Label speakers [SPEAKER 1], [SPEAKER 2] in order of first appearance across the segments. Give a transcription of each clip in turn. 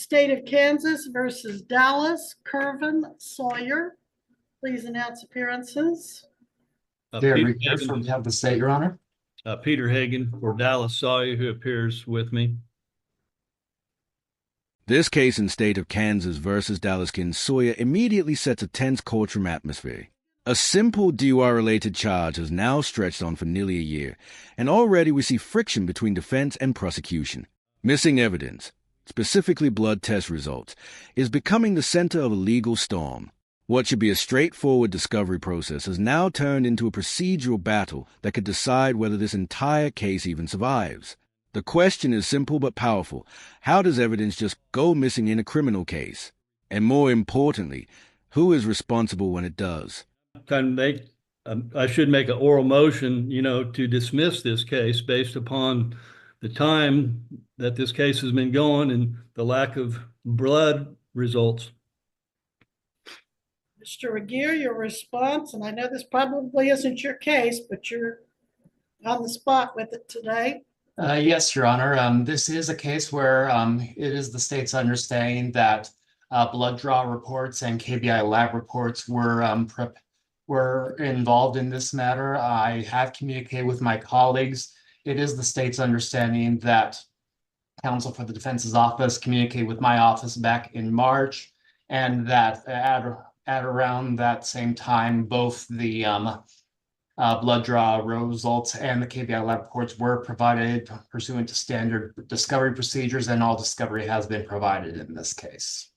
[SPEAKER 1] State of Kansas versus Dallas, Kervin Sawyer. Please announce appearances.
[SPEAKER 2] Peter Hagan from the state, Your Honor.
[SPEAKER 3] Peter Hagan for Dallas Sawyer, who appears with me.
[SPEAKER 4] This case in State of Kansas versus Dallas Sawyer immediately sets a tense courtroom atmosphere. A simple DUI-related charge has now stretched on for nearly a year, and already we see friction between defense and prosecution. Missing evidence, specifically blood test results, is becoming the center of a legal storm. What should be a straightforward discovery process has now turned into a procedural battle that could decide whether this entire case even survives. The question is simple but powerful. How does evidence just go missing in a criminal case? And more importantly, who is responsible when it does?
[SPEAKER 3] I should make an oral motion, to dismiss this case based upon the time that this case has been going and the lack of blood results.
[SPEAKER 1] Mr. Regier, your response, and I know this probably isn't your case, but you're on the spot with it today.
[SPEAKER 2] Yes, Your Honor. This is a case where it is the state's understanding that blood draw reports and KBI lab reports were involved in this matter. I have communicated with my colleagues. It is the state's understanding that counsel for the defense's office communicated with my office back in March, and that at around that same time, both the blood draw results and the KBI lab reports were provided pursuant to standard discovery procedures, and all discovery has been provided in this case.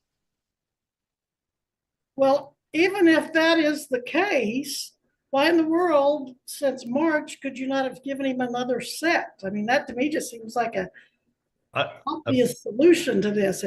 [SPEAKER 1] Well, even if that is the case, why in the world, since March, could you not have given him another set? I mean, that to me just seems like a obvious solution to this.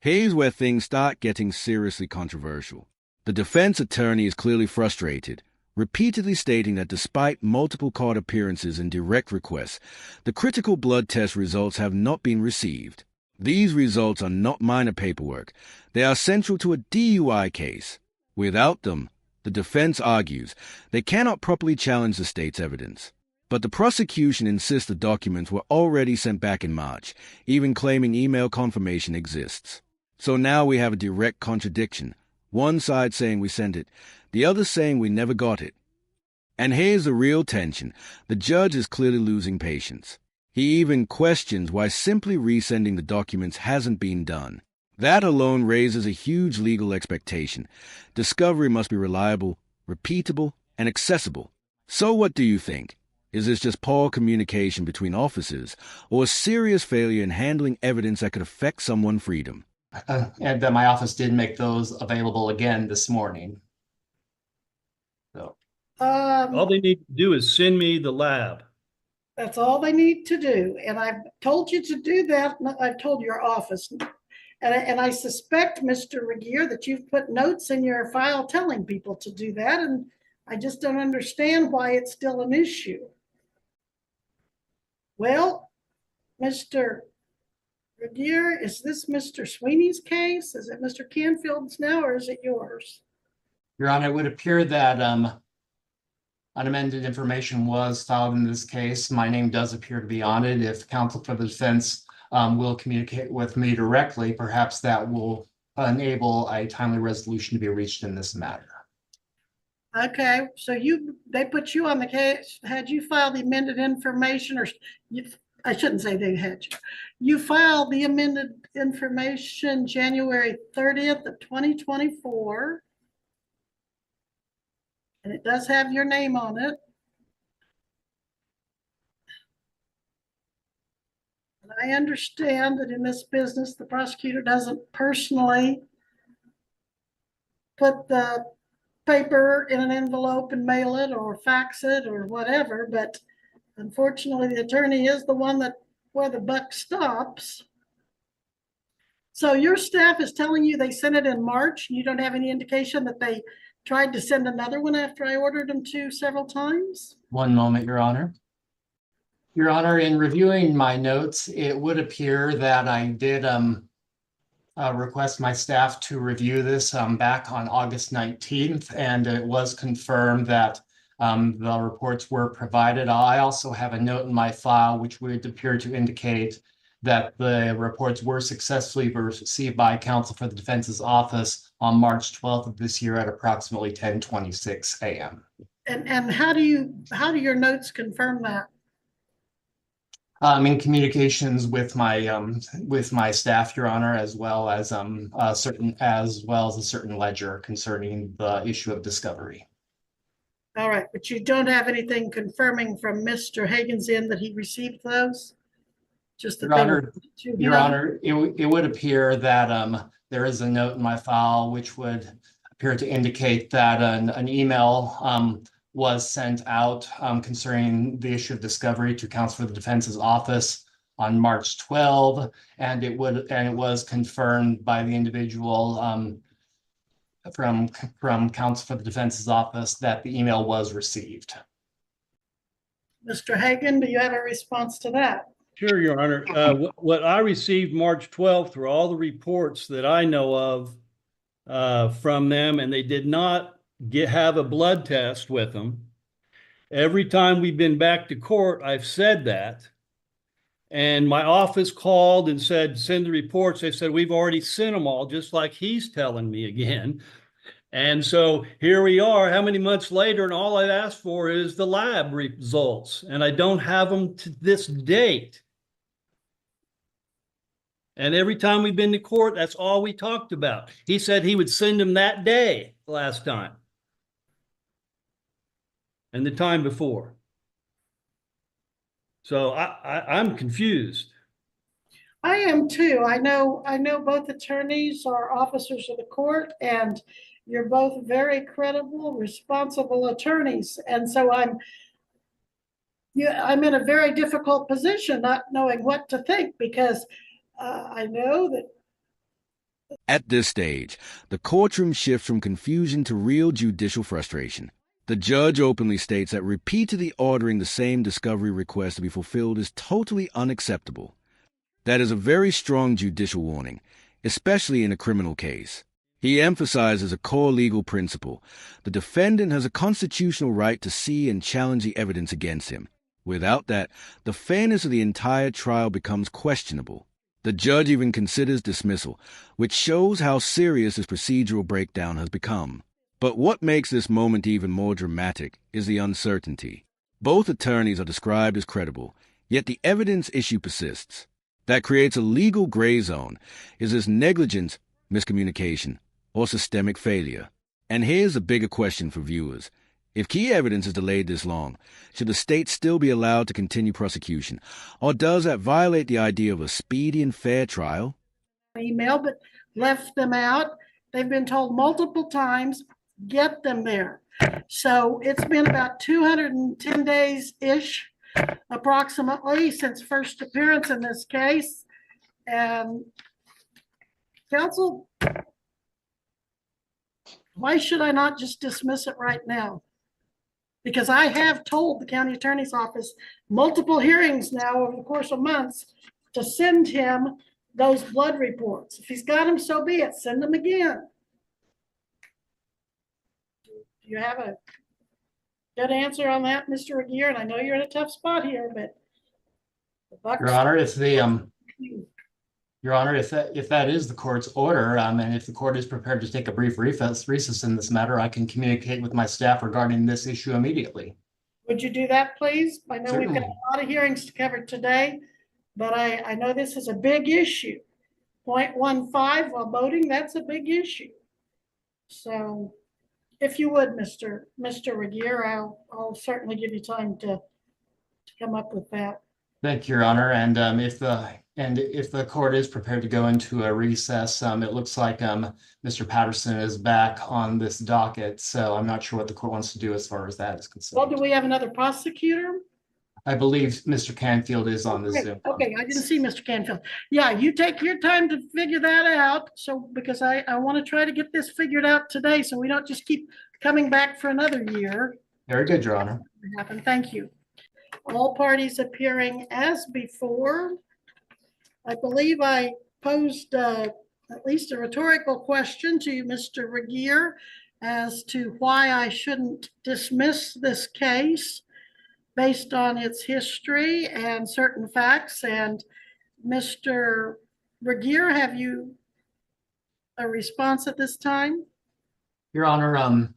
[SPEAKER 4] Here's where things start getting seriously controversial. The defense attorney is clearly frustrated, repeatedly stating that despite multiple court appearances and direct requests, the critical blood test results have not been received. These results are not minor paperwork. They are central to a DUI case. Without them, the defense argues, they cannot properly challenge the state's evidence. But the prosecution insists the documents were already sent back in March, even claiming email confirmation exists. So now we have a direct contradiction. One side saying we sent it, the other saying we never got it. And here's the real tension. The judge is clearly losing patience. He even questions why simply resending the documents hasn't been done. That alone raises a huge legal expectation. Discovery must be reliable, repeatable, and accessible. So what do you think? Is this just poor communication between officers, or a serious failure in handling evidence that could affect someone's freedom?
[SPEAKER 2] And that my office did make those available again this morning. So
[SPEAKER 3] all they need to do is send me the lab.
[SPEAKER 1] That's all they need to do. And I've told you to do that. I've told your office. And I suspect, Mr. Regier, that you've put notes in your file telling people to do that. And I just don't understand why it's still an issue. Well, Mr. Regier, is this Mr. Sweeney's case? Is it Mr. Canfield's now, or is it yours?
[SPEAKER 2] Your Honor, it would appear that unamended information was filed in this case. My name does appear to be on it. If counsel for the defense will communicate with me directly, perhaps that will enable a timely resolution to be reached in this matter.
[SPEAKER 1] Okay, so they put you on the case. Had you filed the amended information, or I shouldn't say they had you. You filed the amended information January 30th of 2024. And it does have your name on it. And I understand that in this business, the prosecutor doesn't personally put the paper in an envelope and mail it or fax it or whatever, but unfortunately the attorney is the one where the buck stops. So your staff is telling you they sent it in March. You don't have any indication that they tried to send another one after I ordered them to several times?
[SPEAKER 2] One moment, Your Honor. Your Honor, in reviewing my notes, it would appear that I did request my staff to review this back on August 19th, and it was confirmed that the reports were provided. I also have a note in my file which would appear to indicate that the reports were successfully received by counsel for the defense's office on March 12th of this year at approximately 10:26 a.m.
[SPEAKER 1] And how do your notes confirm that?
[SPEAKER 2] In communications with my staff, Your Honor, as well as a certain ledger concerning the issue of discovery.
[SPEAKER 1] All right, but you don't have anything confirming from Mr. Hagen's end that he received those? Just that
[SPEAKER 2] Your
[SPEAKER 1] they
[SPEAKER 2] Honor,
[SPEAKER 1] were to
[SPEAKER 2] Your
[SPEAKER 1] him?
[SPEAKER 2] Honor, it would appear that there is a note in my file which would appear to indicate that an email was sent out concerning the issue of discovery to counsel for the defense's office on March 12, and it was confirmed by the individual from counsel for the defense's office that the email was received.
[SPEAKER 1] Mr. Hagen, do you have a response to that?
[SPEAKER 3] Sure, Your Honor. What I received March 12th were all the reports that I know of from them, and they did not have a blood test with them. Every time we've been back to court, I've said that. And my office called and said, send the reports. They said, we've already sent them all, just like he's telling me again. And so here we are, how many months later, and all I've asked for is the lab results, and I don't have them to this date. And every time we've been to court, that's all we talked about. He said he would send them that day last time. And the time before. So I'm confused.
[SPEAKER 1] I am too. I know both attorneys are officers of the court, and you're both very credible, responsible attorneys. And so I'm in a very difficult position, not knowing what to think, because I know that.
[SPEAKER 4] At this stage, the courtroom shifts from confusion to real judicial frustration. The judge openly states that repeatedly ordering the same discovery request to be fulfilled is totally unacceptable. That is a very strong judicial warning, especially in a criminal case. He emphasizes a core legal principle. The defendant has a constitutional right to see and challenge the evidence against him. Without that, the fairness of the entire trial becomes questionable. The judge even considers dismissal, which shows how serious this procedural breakdown has become. But what makes this moment even more dramatic is the uncertainty. Both attorneys are described as credible, yet the evidence issue persists. That creates a legal gray zone. Is this negligence, miscommunication, or systemic failure? And here's a bigger question for viewers. If key evidence is delayed this long, should the state still be allowed to continue prosecution? Or does that violate the idea of a speedy and fair trial?
[SPEAKER 1] Email, but left them out. They've been told multiple times, get them there. So it's been about 210 days-ish, approximately, since first appearance in this case. And counsel, why should I not just dismiss it right now? Because I have told the county attorney's office multiple hearings now over the course of months to send him those blood reports. If he's got them, so be it. Send them again. Do you have a good answer on that, Mr. Regier? And I know you're in a tough spot here, but the buck's
[SPEAKER 2] Your Honor, Your Honor, if that is the court's order, and if the court is prepared to take a brief recess in this matter, I can communicate with my staff regarding this issue immediately.
[SPEAKER 1] Would you do that, please? I know we've got
[SPEAKER 2] Certainly.
[SPEAKER 1] a lot of hearings to cover today, but I know this is a big issue. 0.15 while voting, that's a big issue. So if you would, Mr. Regier, I'll certainly give you time to come up with that.
[SPEAKER 2] Thank you, Your Honor. And if the court is prepared to go into a recess, it looks like Mr. Patterson is back on this docket. So I'm not sure what the court wants to do as far as that is
[SPEAKER 1] Well,
[SPEAKER 2] concerned.
[SPEAKER 1] do we have another prosecutor?
[SPEAKER 2] I believe Mr. Canfield is on the Zoom.
[SPEAKER 1] Okay, I didn't see Mr. Canfield. Yeah, you take your time to figure that out. So, because I want to try to get this figured out today, so we don't just keep coming back for another year.
[SPEAKER 2] Very good, Your Honor.
[SPEAKER 1] Thank you. All parties appearing as before. I believe I posed at least a rhetorical question to you, Mr. Regier, as to why I shouldn't dismiss this case based on its history and certain facts. And Mr. Regier, have you a response at this time?
[SPEAKER 2] Your Honor,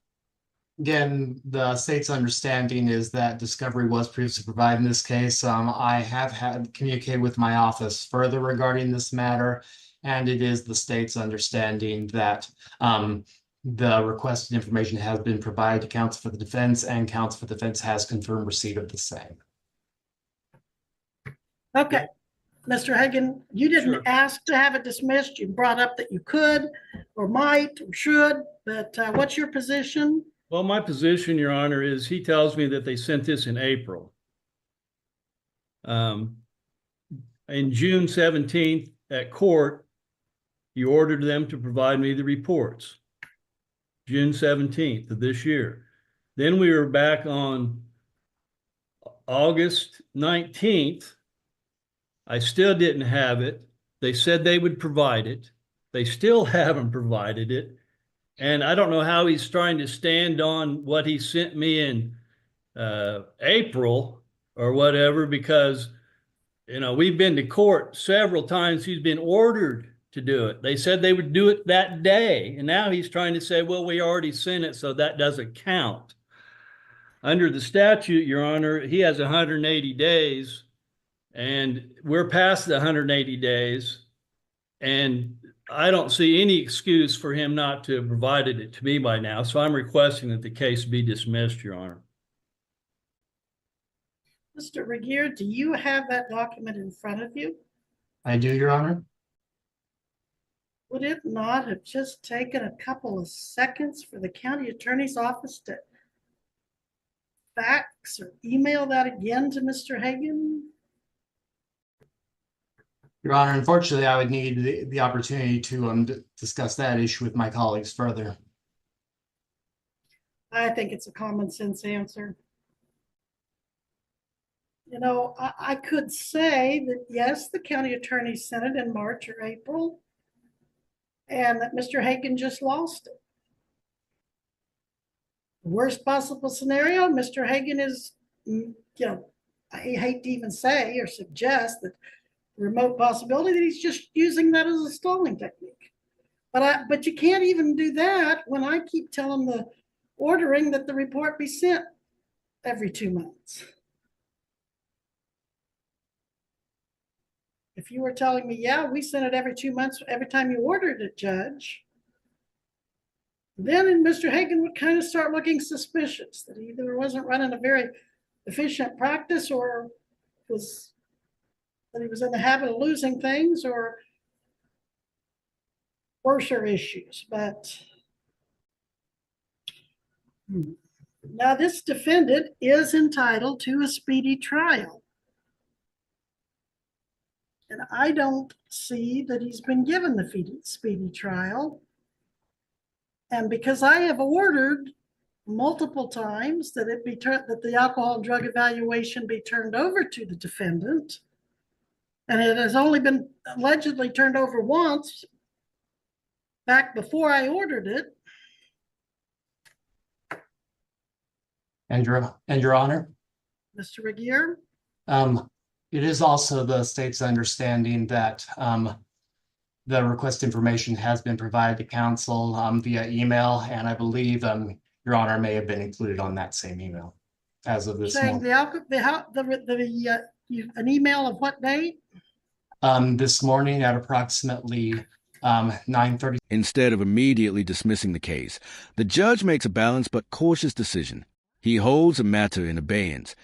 [SPEAKER 2] again, the state's understanding is that discovery was previously provided in this case. I have had communicated with my office further regarding this matter, and it is the state's understanding that the requested information has been provided to counsel for the defense, and counsel for the defense has confirmed receipt of the same.
[SPEAKER 1] Okay, Mr. Hagan, you didn't
[SPEAKER 3] Sure.
[SPEAKER 1] ask to have it dismissed. You brought up that you could or might or should, but what's your position?
[SPEAKER 3] Well, my position, Your Honor, is he tells me that they sent this in April. In June 17th at court, you ordered them to provide me the reports. June 17th of this year. Then we were back on August 19th. I still didn't have it. They said they would provide it. They still haven't provided it. And I don't know how he's trying to stand on what he sent me in April or whatever, because, you know, we've been to court several times. He's been ordered to do it. They said they would do it that day. And now he's trying to say, well, we already sent it, so that doesn't count. Under the statute, Your Honor, he has 180 days, and we're past the 180 days. And I don't see any excuse for him not to have provided it to me by now. So I'm requesting that the case be dismissed, Your Honor.
[SPEAKER 1] Mr. Regier, do you have that document in front of you?
[SPEAKER 2] I do, Your Honor.
[SPEAKER 1] Would it not have just taken a couple of seconds for the county attorney's office to fax or email that again to Mr. Hagan?
[SPEAKER 2] Your Honor, unfortunately, I would need the opportunity to discuss that issue with my colleagues further.
[SPEAKER 1] I think it's a common sense answer. You know, I could say that, yes, the county attorney sent it in March or April, and that Mr. Hagan just lost it. Worst possible scenario, Mr. Hagan is, you know, I hate to even say or suggest that remote possibility that he's just using that as a stalling technique. But you can't even do that when I keep telling the ordering that the report be sent every 2 months. If you were telling me, yeah, we sent it every 2 months, every time you ordered it, Judge, then Mr. Hagan would kind of start looking suspicious that he either wasn't running a very efficient practice or that he was in the habit of losing things or worser issues. But now this defendant is entitled to a speedy trial. And I don't see that he's been given the speedy trial. And because I have ordered multiple times that that the alcohol and drug evaluation be turned over to the defendant, and it has only been allegedly turned over once back before I ordered it.
[SPEAKER 2] And Your Honor,
[SPEAKER 1] Mr. Regier?
[SPEAKER 2] it is also the state's understanding that the request information has been provided to counsel via email, and I believe Your Honor may have been included on that same email as of this
[SPEAKER 1] Saying
[SPEAKER 2] morning.
[SPEAKER 1] An email of what date?
[SPEAKER 2] This morning at approximately 9:30.
[SPEAKER 4] Instead of immediately dismissing the case, the judge makes a balanced but cautious decision. He holds the matter in abeyance,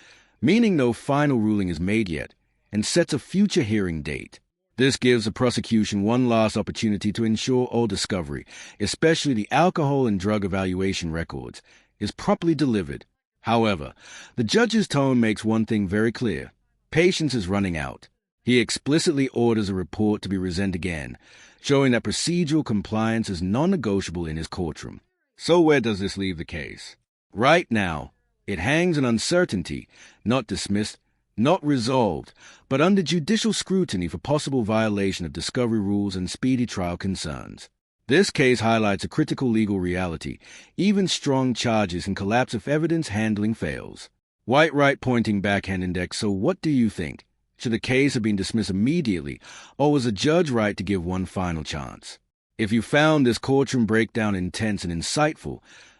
[SPEAKER 4] meaning no final ruling is made yet, and sets a future hearing date. This gives the prosecution one last opportunity to ensure all discovery, especially the alcohol and drug evaluation records, is properly delivered. However, the judge's tone makes one thing very clear. Patience is running out. He explicitly orders a report to be resent again, showing that procedural compliance is non-negotiable in his courtroom. So where does this leave the case? Right now, it hangs in uncertainty, not dismissed, not resolved, but under judicial scrutiny for possible violation of discovery rules and speedy trial concerns. This case highlights a critical legal reality. Even strong charges can collapse if evidence handling fails. White right pointing backhand index, so what do you think? Should the case have been dismissed immediately, or was the judge right to give one final chance? If you found this courtroom breakdown intense and insightful,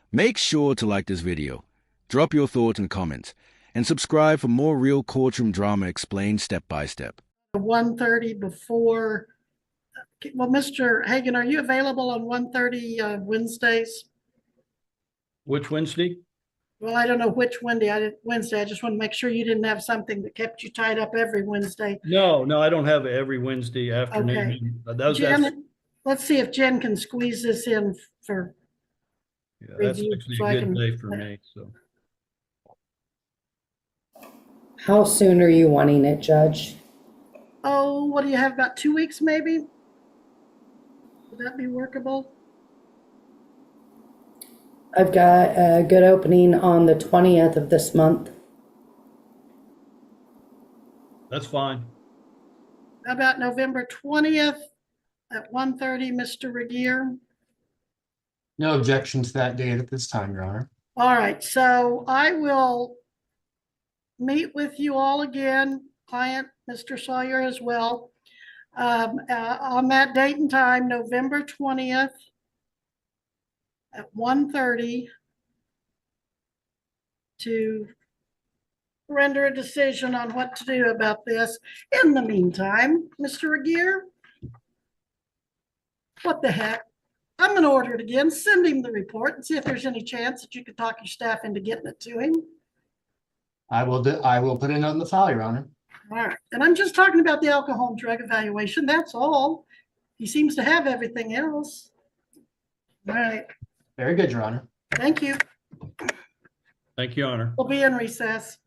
[SPEAKER 4] make sure to like this video, drop your thoughts and comments, and subscribe for more real courtroom drama explained step by step.
[SPEAKER 1] 1:30 before, well, Mr. Hagan, are you available on 1:30 Wednesdays?
[SPEAKER 3] Which Wednesday?
[SPEAKER 1] Well, I don't know which Wednesday. I just want to make sure you didn't have something that kept you tied up every Wednesday.
[SPEAKER 3] No, I don't have it every Wednesday afternoon. That's
[SPEAKER 1] Jen, let's see if Jen can squeeze this in for
[SPEAKER 3] that's
[SPEAKER 1] review,
[SPEAKER 3] actually
[SPEAKER 1] so I
[SPEAKER 3] a good
[SPEAKER 1] can-
[SPEAKER 3] day for me, so.
[SPEAKER 5] How soon are you wanting it, Judge?
[SPEAKER 1] Oh, what do you have, about 2 weeks maybe? Would that be workable?
[SPEAKER 5] I've got a good opening on the 20th of this month.
[SPEAKER 3] That's fine.
[SPEAKER 1] How about November 20th at 1:30, Mr. Regier?
[SPEAKER 2] No objection to that date at this time, Your Honor.
[SPEAKER 1] All right, so I will meet with you all again, client, Mr. Sawyer as well, on that date and time, November 20th at 1:30 to render a decision on what to do about this. In the meantime, Mr. Regier, what the heck? I'm going to order it again. Send him the report and see if there's any chance that you could talk your staff into getting it to him.
[SPEAKER 2] I will put a note in the file, Your Honor.
[SPEAKER 1] All right, and I'm just talking about the alcohol and drug evaluation. That's all. He seems to have everything else. All right,
[SPEAKER 2] Very good, Your Honor.
[SPEAKER 1] thank you.
[SPEAKER 3] Thank you, Your Honor.
[SPEAKER 1] We'll be in recess.